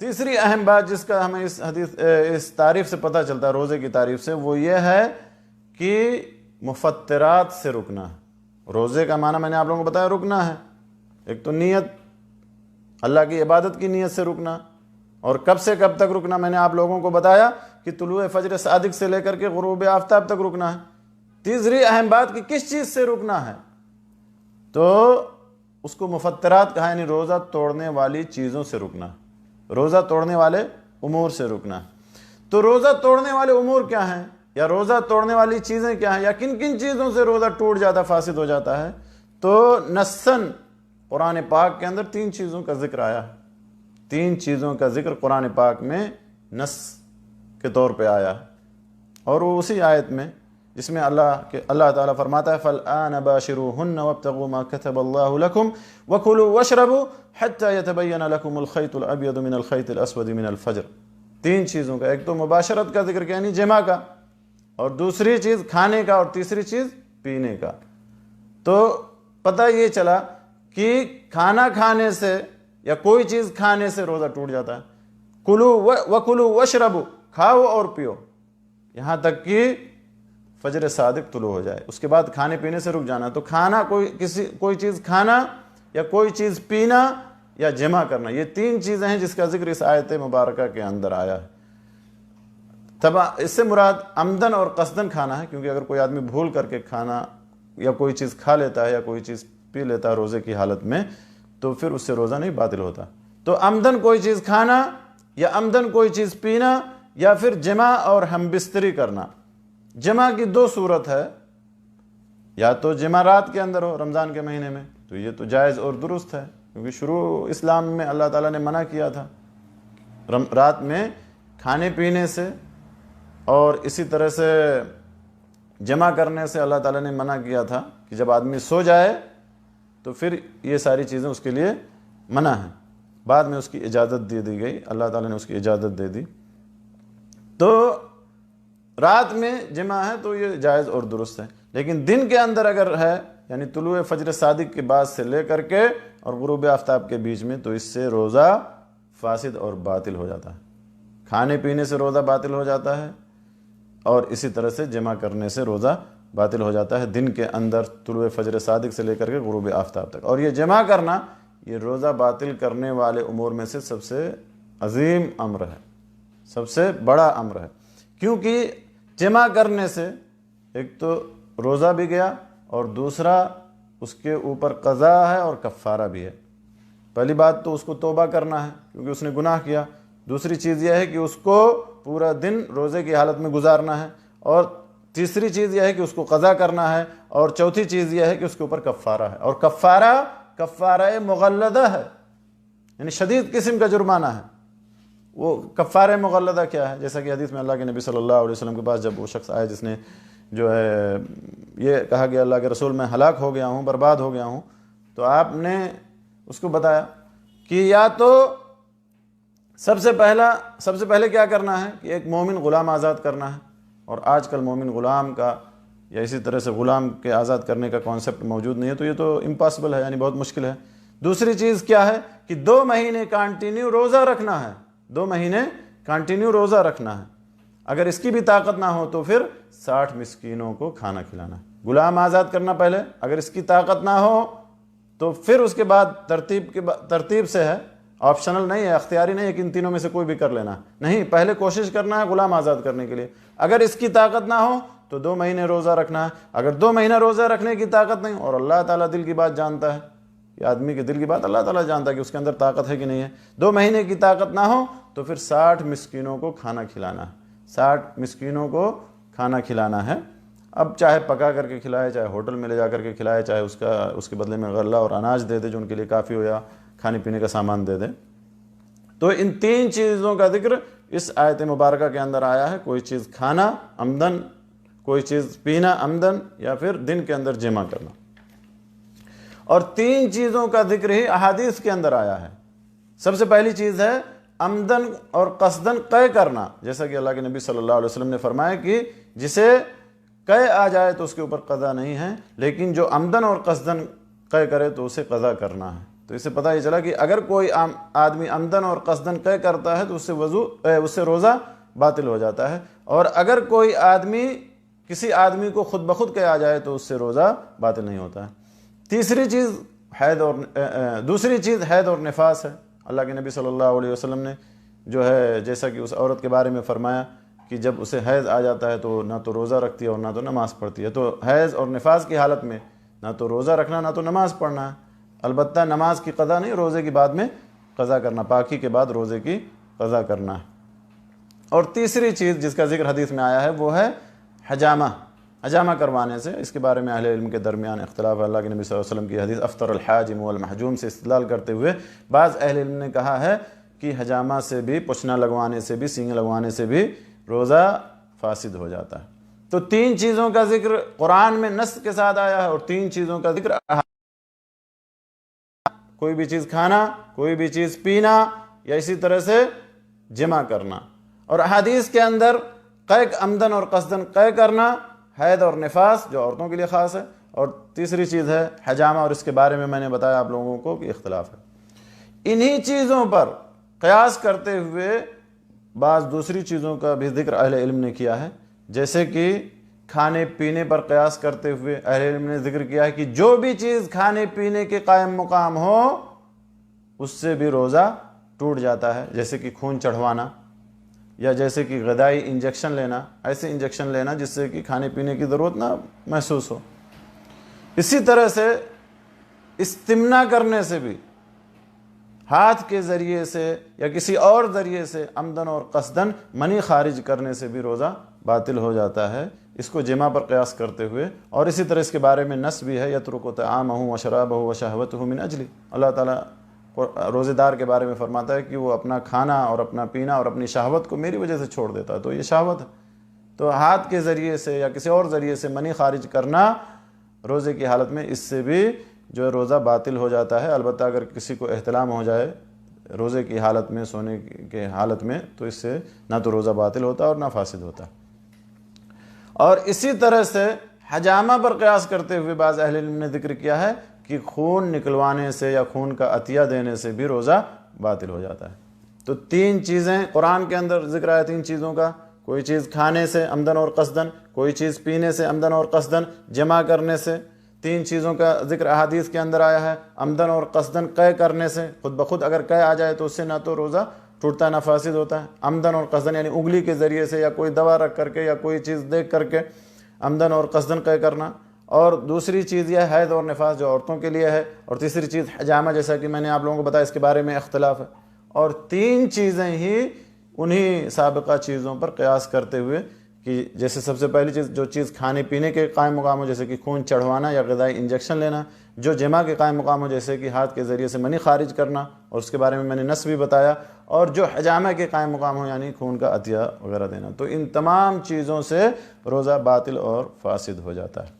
تیسری اہم بات جس کا ہمیں اس تعریف سے پتہ چلتا ہے، روزے کی تعریف سے، وہ یہ ہے کہ مفطرات سے رکنا ہے۔ روزے کا معنی میں نے آپ لوگوں کو بتایا رکنا ہے، ایک تو نیت، اللہ کی عبادت کی نیت سے رکنا، اور کب سے کب تک رکنا میں نے آپ لوگوں کو بتایا کہ طلوع فجر صادق سے لے کر کے غروب آفتاب تک رکنا ہے۔ تیسری اہم بات کہ کس چیز سے رکنا ہے، تو اس کو مفطرات کہا، یعنی روزہ توڑنے والی چیزوں سے رکنا، روزہ توڑنے والے امور سے رکنا۔ تو روزہ توڑنے والے امور کیا ہیں، یا روزہ توڑنے والی چیزیں کیا ہیں، یا کن کن چیزوں سے روزہ ٹوٹ جاتا، فاسد ہو جاتا ہے؟ تو نصاً قرآن پاک کے اندر 3 چیزوں کا ذکر آیا، 3 چیزوں کا ذکر قرآن پاک میں نص کے طور پہ آیا، اور وہ اسی آیت میں جس میں اللہ تعالیٰ فرماتا ہے فَالْآنَ بَاشِرُوهُنَّ وَابْتَغُوا مَا كَتَبَ اللَّهُ لَكُمْ وَكُلُوا وَاشْرَبُوا حَتَّى يَتَبَيَّنَ لَكُمُ الْخَيْطُ الْأَبْيَضُ مِنَ الْخَيْطِ الْأَسْوَدِ مِنَ الْفَجْرِ۔ 3 چیزوں کا، ایک تو مباشرت کا ذکر یعنی جماع کا، اور دوسری چیز کھانے کا، اور تیسری چیز پینے کا۔ تو پتہ یہ چلا کہ کھانا کھانے سے یا کوئی چیز کھانے سے روزہ ٹوٹ جاتا ہے۔ کلو وکلو وشربو، کھاؤ اور پیو، یہاں تک کہ فجر صادق طلوع ہو جائے، اس کے بعد کھانے پینے سے رک جانا۔ تو کھانا، کوئی چیز کھانا یا کوئی چیز پینا یا جمع کرنا، یہ 3 چیزیں ہیں جس کا ذکر اس آیت مبارکہ کے اندر آیا ہے۔ تب اس سے مراد عمدن اور قصدن کھانا ہے، کیونکہ اگر کوئی آدمی بھول کر کے کھانا یا کوئی چیز کھا لیتا ہے یا کوئی چیز پی لیتا ہے روزے کی حالت میں، تو پھر اس سے روزہ نہیں باطل ہوتا۔ تو عمدن کوئی چیز کھانا یا عمدن کوئی چیز پینا یا پھر جمع اور ہم بستری کرنا۔ جمع کی 2 صورت ہے، یا تو جمع رات کے اندر ہو رمضان کے مہینے میں، تو یہ تو جائز اور درست ہے، کیونکہ شروع اسلام میں اللہ تعالیٰ نے منع کیا تھا رات میں کھانے پینے سے، اور اسی طرح سے جمع کرنے سے اللہ تعالیٰ نے منع کیا تھا کہ جب آدمی سو جائے تو پھر یہ ساری چیزیں اس کے لیے منع ہیں۔ بعد میں اس کی اجازت دے دی گئی، اللہ تعالیٰ نے اس کی اجازت دے دی۔ تو رات میں جمع ہے تو یہ جائز اور درست ہے، لیکن دن کے اندر اگر ہے، یعنی طلوع فجر صادق کے بعد سے لے کر کے اور غروب آفتاب کے بیچ میں، تو اس سے روزہ فاسد اور باطل ہو جاتا ہے۔ کھانے پینے سے روزہ باطل ہو جاتا ہے، اور اسی طرح سے جمع کرنے سے روزہ باطل ہو جاتا ہے دن کے اندر طلوع فجر صادق سے لے کر کے غروب آفتاب تک۔ اور یہ جمع کرنا یہ روزہ باطل کرنے والے امور میں سے سب سے عظیم امر ہے، سب سے بڑا امر ہے، کیونکہ جمع کرنے سے ایک تو روزہ بھی گیا، اور دوسرا اس کے اوپر قضا ہے اور کفارہ بھی ہے۔ پہلی بات تو اس کو توبہ کرنا ہے کیونکہ اس نے گناہ کیا، دوسری چیز یہ ہے کہ اس کو پورا دن روزے کی حالت میں گزارنا ہے، اور تیسری چیز یہ ہے کہ اس کو قضا کرنا ہے، اور چوتھی چیز یہ ہے کہ اس کے اوپر کفارہ ہے، اور کفارہ مغلظہ ہے، یعنی شدید قسم کا جرمانہ ہے۔ وہ کفارہ مغلظہ کیا ہے؟ جیسا کہ حدیث میں اللہ کے نبی صلی اللہ علیہ وسلم کے پاس جب وہ شخص آیا جس نے جو ہے یہ کہا کہ اللہ کے رسول میں ہلاک ہو گیا ہوں، برباد ہو گیا ہوں، تو آپ نے اس کو بتایا کہ یا تو سب سے پہلے کیا کرنا ہے کہ ایک مومن غلام آزاد کرنا ہے، اور آج کل مومن غلام کا یا اسی طرح سے غلام کے آزاد کرنے کا کانسیپٹ موجود نہیں ہے، تو یہ تو امپاسبل ہے، یعنی بہت مشکل ہے۔ دوسری چیز کیا ہے کہ 2 مہینے کانٹینیو روزہ رکھنا ہے، 2 مہینے کانٹینیو روزہ رکھنا ہے۔ اگر اس کی بھی طاقت نہ ہو تو پھر 60 مسکینوں کو کھانا کھلانا ہے۔ غلام آزاد کرنا پہلے، اگر اس کی طاقت نہ ہو تو پھر اس کے بعد ترتیب سے ہے، آپشنل نہیں ہے، اختیاری نہیں ہے کہ ان تینوں میں سے کوئی بھی کر لینا، نہیں، پہلے کوشش کرنا ہے غلام آزاد کرنے کے لیے۔ اگر اس کی طاقت نہ ہو تو 2 مہینے روزہ رکھنا ہے۔ اگر 2 مہینہ روزہ رکھنے کی طاقت نہیں، اور اللہ تعالیٰ دل کی بات جانتا ہے، یہ آدمی کے دل کی بات اللہ تعالیٰ جانتا ہے کہ اس کے اندر طاقت ہے کہ نہیں ہے، 2 مہینے کی طاقت نہ ہو تو پھر 60 مسکینوں کو کھانا کھلانا ہے، 60 مسکینوں کو کھانا کھلانا ہے۔ اب چاہے پکا کر کے کھلائے، چاہے ہوٹل میں لے جا کر کے کھلائے، چاہے اس کے بدلے میں غلہ اور اناج دے دے جو ان کے لیے کافی ہو، یا کھانے پینے کا سامان دے دے۔ تو ان 3 چیزوں کا ذکر اس آیت مبارکہ کے اندر آیا ہے، کوئی چیز کھانا عمدن، کوئی چیز پینا عمدن، یا پھر دن کے اندر جمع کرنا۔ اور 3 چیزوں کا ذکر ہی احادیث کے اندر آیا ہے۔ سب سے پہلی چیز ہے عمدن اور قصدن قے کرنا، جیسا کہ اللہ کے نبی صلی اللہ علیہ وسلم نے فرمایا کہ جسے قے آ جائے تو اس کے اوپر قضا نہیں ہے، لیکن جو عمدن اور قصدن قے کرے تو اسے قضا کرنا ہے۔ تو اس سے پتہ یہ چلا کہ اگر کوئی آدمی عمدن اور قصدن قے کرتا ہے تو اس سے روزہ باطل ہو جاتا ہے، اور اگر کوئی آدمی کسی آدمی کو خود بخود قے آ جائے تو اس سے روزہ باطل نہیں ہوتا ہے۔ دوسری چیز حید اور نفاس ہے۔ اللہ کے نبی صلی اللہ علیہ وسلم نے جو ہے جیسا کہ اس عورت کے بارے میں فرمایا کہ جب اسے حیض آ جاتا ہے تو نہ تو روزہ رکھتی ہے اور نہ تو نماز پڑھتی ہے، تو حیض اور نفاس کی حالت میں نہ تو روزہ رکھنا نہ تو نماز پڑھنا ہے۔ البتہ نماز کی قضا نہیں، روزے کی بعد میں قضا کرنا، پاکی کے بعد روزے کی قضا کرنا ہے۔ اور تیسری چیز جس کا ذکر حدیث میں آیا ہے وہ ہے حجامہ کروانے سے۔ اس کے بارے میں اہل علم کے درمیان اختلاف ہے۔ اللہ کے نبی صلی اللہ علیہ وسلم کی حدیث افطر الحاجم والمحجوم سے استدلال کرتے ہوئے بعض اہل علم نے کہا ہے کہ حجامہ سے بھی، پچھنا لگوانے سے بھی، سینگ لگوانے سے بھی روزہ فاسد ہو جاتا ہے۔ تو 3 چیزوں کا ذکر قرآن میں نص کے ساتھ آیا ہے، اور 3 چیزوں کا ذکر کوئی بھی چیز کھانا، کوئی بھی چیز پینا، یا اسی طرح سے جمع کرنا۔ اور احادیث کے اندر قے عمدن اور قصدن قے کرنا، حید اور نفاس جو عورتوں کے لیے خاص ہے، اور تیسری چیز ہے حجامہ، اور اس کے بارے میں نے بتایا آپ لوگوں کو کہ اختلاف ہے۔ انہی چیزوں پر قیاس کرتے ہوئے بعض دوسری چیزوں کا بھی ذکر اہل علم نے کیا ہے، جیسے کہ کھانے پینے پر قیاس کرتے ہوئے اہل علم نے ذکر کیا ہے کہ جو بھی چیز کھانے پینے کے قائم مقام ہو اس سے بھی روزہ ٹوٹ جاتا ہے، جیسے کہ خون چڑھوانا، یا جیسے کہ غذائی انجیکشن لینا، ایسے انجیکشن لینا جس سے کہ کھانے پینے کی ضرورت نہ محسوس ہو۔ اسی طرح سے استمنا کرنے سے بھی، ہاتھ کے ذریعے سے یا کسی اور ذریعے سے عمدن اور قصدن منی خارج کرنے سے بھی روزہ باطل ہو جاتا ہے، اس کو جمع پر قیاس کرتے ہوئے۔ اور اسی طرح اس کے بارے میں نص بھی ہے، یترک طعامہ وشرابہ وشہوتہ من اجلی۔ اللہ تعالیٰ روزے دار کے بارے میں فرماتا ہے کہ وہ اپنا کھانا اور اپنا پینا اور اپنی شہوت کو میری وجہ سے چھوڑ دیتا ہے، تو یہ شہوت ہے۔ تو ہاتھ کے ذریعے سے یا کسی اور ذریعے سے منی خارج کرنا روزے کی حالت میں، اس سے بھی جو ہے روزہ باطل ہو جاتا ہے۔ البتہ اگر کسی کو احتلام ہو جائے روزے کی حالت میں، سونے کے حالت میں، تو اس سے نہ تو روزہ باطل ہوتا اور نہ فاسد ہوتا۔ اور اسی طرح سے حجامہ پر قیاس کرتے ہوئے بعض اہل علم نے ذکر کیا ہے کہ خون نکلوانے سے یا خون کا عطیہ دینے سے بھی روزہ باطل ہو جاتا ہے۔ تو 3 چیزیں قرآن کے اندر ذکر آیا، 3 چیزوں کا، کوئی چیز کھانے سے عمدن اور قصدن، کوئی چیز پینے سے عمدن اور قصدن، جمع کرنے سے۔ 3 چیزوں کا ذکر احادیث کے اندر آیا ہے، عمدن اور قصدن قے کرنے سے، خود بخود اگر قے آ جائے تو اس سے نہ تو روزہ ٹوٹتا نہ فاسد ہوتا ہے۔ عمدن اور قصدن یعنی انگلی کے ذریعے سے یا کوئی دوا رکھ کر کے یا کوئی چیز دیکھ کر کے عمدن اور قصدن قے کرنا۔ اور دوسری چیز یہ ہے حید اور نفاس جو عورتوں کے لیے ہے، اور تیسری چیز حجامہ، جیسا کہ میں نے آپ لوگوں کو بتایا اس کے بارے میں اختلاف ہے۔ اور 3 چیزیں ہی انہی سابقہ چیزوں پر قیاس کرتے ہوئے کہ جیسے سب سے پہلی چیز جو چیز کھانے پینے کے قائم مقام ہو جیسے کہ خون چڑھوانا یا غذائی انجیکشن لینا، جو جمع کے قائم مقام ہو جیسے کہ ہاتھ کے ذریعے سے منی خارج کرنا، اور اس کے بارے میں نے نص بھی بتایا، اور جو حجامہ کے قائم مقام ہو یعنی خون کا عطیہ وغیرہ دینا۔ تو ان تمام چیزوں سے روزہ باطل اور فاسد ہو جاتا ہے۔